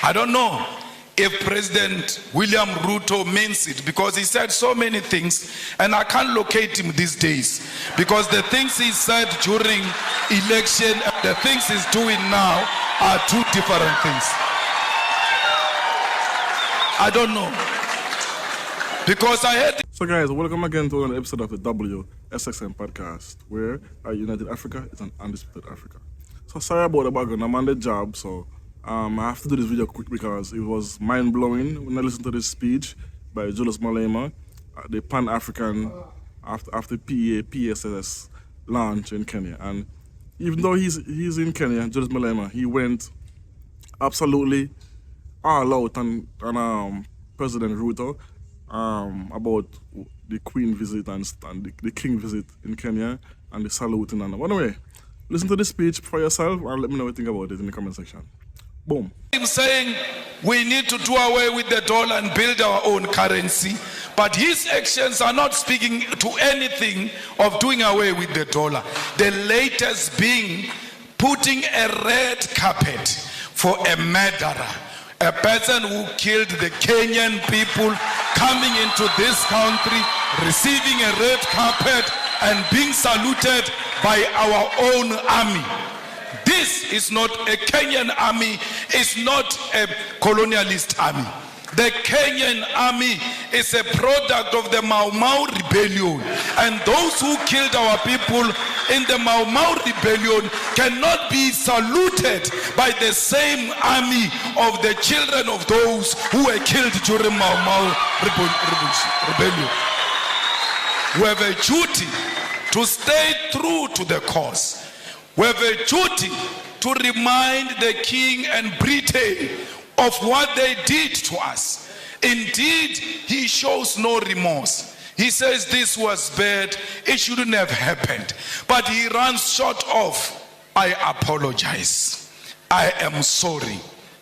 I don't know if President William Ruto means it, because he said so many things and I can't locate him these days, because the things he said during election and the things he's doing now are two different things. I don't know, because I heard. So guys, welcome again to another episode of the WSXM podcast, where our United Africa is an undisputed Africa. So sorry about the background, I'm on the job, so I have to do this video quick because it was mind-blowing when I listened to this speech by Julius Malema, the Pan-African after PSS launch in Kenya. And even though he's in Kenya, Julius Malema, he went absolutely all out on President Ruto about the Queen visit and the King visit in Kenya and the saluting. And anyway, listen to the speech for yourself and let me know what you think about it in the comment section. Boom. Him saying we need to do away with the dollar and build our own currency, but his actions are not speaking to anything of doing away with the dollar. The latest being putting a red carpet for a murderer, a person who killed the Kenyan people, coming into this country, receiving a red carpet and being saluted by our own army. This is not a Kenyan army, it's not a colonialist army. The Kenyan army is a product of the Mau Mau rebellion, and those who killed our people in the Mau Mau rebellion cannot be saluted by the same army of the children of those who were killed during Mau Mau rebellion. We have a duty to stay true to the cause. We have a duty to remind the King and Britain of what they did to us. Indeed, he shows no remorse. He says this was bad, it shouldn't have happened. But he runs short of, I apologize, I am sorry.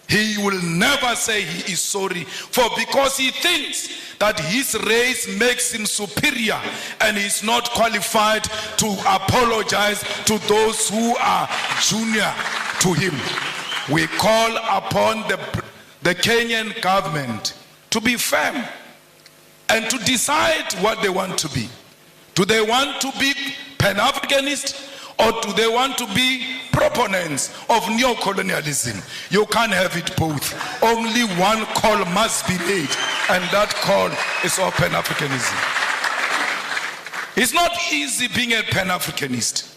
He will never say he is sorry, for because he thinks that his race makes him superior and he's not qualified to apologize to those who are junior to him. We call upon the Kenyan government to be firm and to decide what they want to be. Do they want to be Pan-Africanist, or do they want to be proponents of neo-colonialism? You can't have it both. Only one call must be made, and that call is of Pan-Africanism. It's not easy being a Pan-Africanist,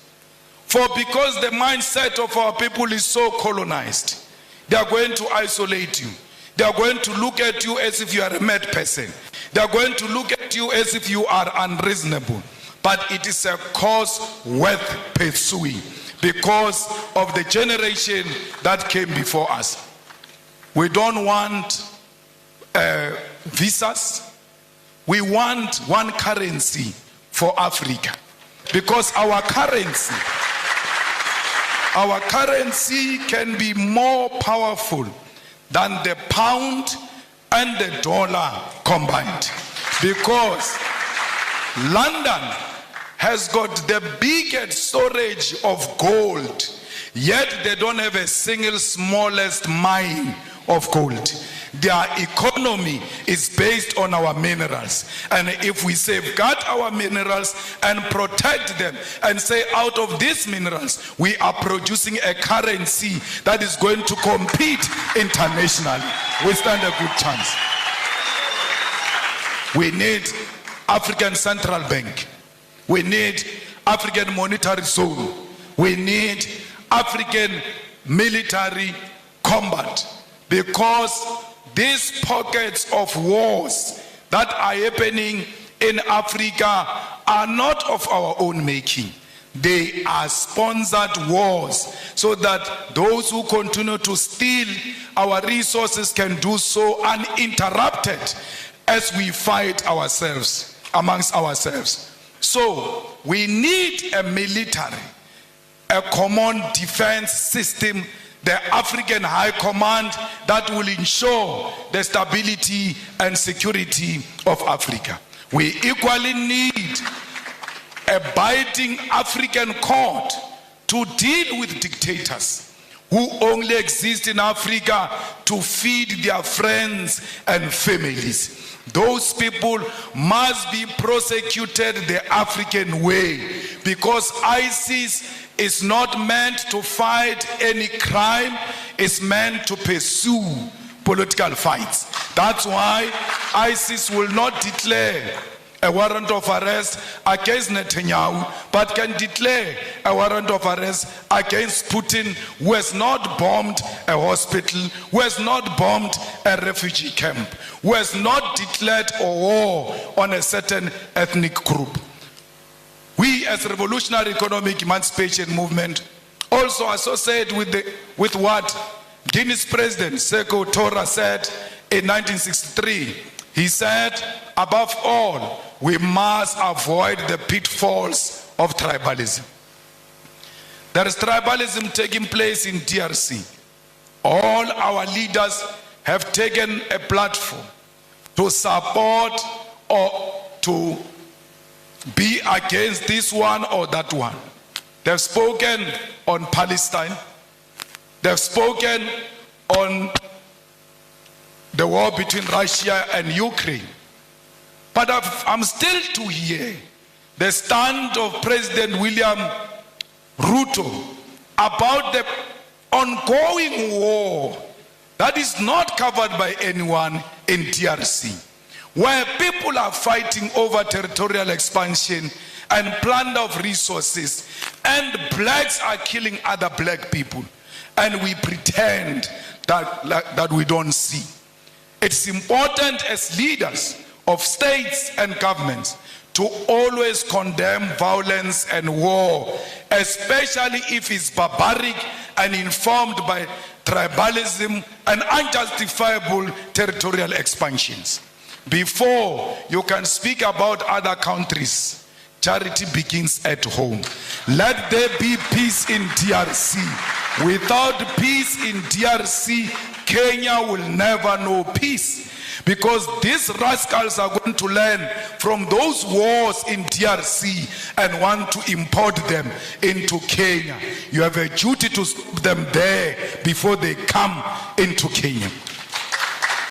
for because the mindset of our people is so colonized, they are going to isolate you. They are going to look at you as if you are a mad person. They are going to look at you as if you are unreasonable. But it is a cause worth pursuing because of the generation that came before us. We don't want visas. We want one currency for Africa, because our currency can be more powerful than the pound and the dollar combined, because London has got the biggest storage of gold, yet they don't have a single smallest mine of gold. Their economy is based on our minerals, and if we safeguard our minerals and protect them and say out of these minerals we are producing a currency that is going to compete internationally, we stand a good chance. We need African Central Bank. We need African Monetary Zone. We need African military combat, because these pockets of wars that are happening in Africa are not of our own making. They are sponsored wars, so that those who continue to steal our resources can do so uninterrupted as we fight ourselves, amongst ourselves. So we need a military, a common defense system, the African High Command that will ensure the stability and security of Africa. We equally need a binding African court to deal with dictators who only exist in Africa to feed their friends and families. Those people must be prosecuted the African way, because ISIS is not meant to fight any crime, it's meant to pursue political fights. That's why ISIS will not declare a warrant of arrest against Netanyahu, but can declare a warrant of arrest against Putin, who has not bombed a hospital, who has not bombed a refugee camp, who has not declared a war on a certain ethnic group. We as Revolutionary Economic Emancipation Movement also associate with what Guinea's President Sekou Touré said in 1963. He said, above all, we must avoid the pitfalls of tribalism. There is tribalism taking place in DRC. All our leaders have taken a platform to support or to be against this one or that one. They've spoken on Palestine. They've spoken on the war between Russia and Ukraine. But I'm still to hear the stand of President William Ruto about the ongoing war that is not covered by anyone in DRC, where people are fighting over territorial expansion and plunder of resources, and blacks are killing other black people, and we pretend that we don't see. It's important as leaders of states and governments to always condemn violence and war, especially if it's barbaric and informed by tribalism and unjustifiable territorial expansions. Before you can speak about other countries, charity begins at home. Let there be peace in DRC. Without peace in DRC, Kenya will never know peace, because these rascals are going to learn from those wars in DRC and want to import them into Kenya. You have a duty to stop them there before they come into Kenya.